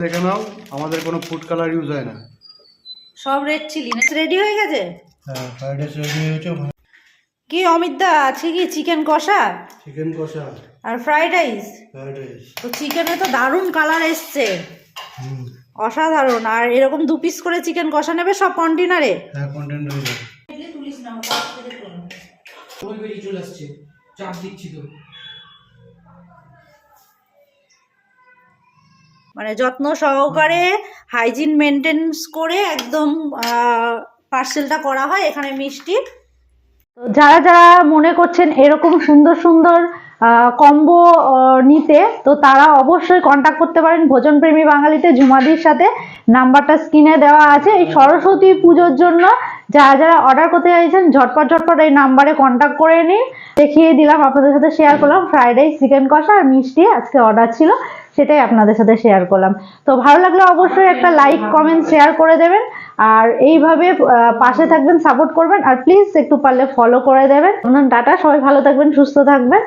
দেখে নাও, আমাদের কোনো ফুড কালার ইউজ হয় না। সব রেড চিলি রেডি হয়ে গেছে। হ্যাঁ, ফ্রাইড রাইস রেডি হয়েছে। কি অমিতদা, আছে কি চিকেন কষা চিকেন কষা আর ফ্রাইড রাইস? Fried rice. তো চিকেনে তো দারুণ কালার এসছে, অসাধারণ। আর এরকম 2 পিস করে চিকেন কষা নেবে সব কন্টেনারে? হ্যাঁ, কন্টেনারে যাবে। তুলিস না, ওই বেরিয়ে চলে আসছে, চাপ দিচ্ছি তো। মানে যত্ন সহকারে হাইজিন মেনটেন্স করে একদম পার্সেলটা করা হয় এখানে মিষ্টি। তো যারা যারা মনে করছেন এরকম সুন্দর সুন্দর কম্বো নিতে, তো তারা অবশ্যই কন্ট্যাক্ট করতে পারেন ভোজনপ্রেমী বাঙালিতে ঝুমাদির সাথে। নাম্বারটা স্ক্রিনে দেওয়া আছে। এই সরস্বতী পুজোর জন্য যারা যারা অর্ডার করতে চাইছেন ঝটপট এই নাম্বারে কন্ট্যাক্ট করে নিন। দেখিয়ে দিলাম, আপনাদের সাথে শেয়ার করলাম ফ্রাইড রাইস, চিকেন কষা আর মিষ্টি আজকে অর্ডার ছিল, সেটাই আপনাদের সাথে শেয়ার করলাম। তো ভালো লাগলে অবশ্যই একটা লাইক কমেন্ট শেয়ার করে দেবেন, আর এইভাবে পাশে থাকবেন, সাপোর্ট করবেন, আর প্লিজ একটু পারলে ফলো করে দেবেন। টাটা, সবাই ভালো থাকবেন, সুস্থ থাকবেন।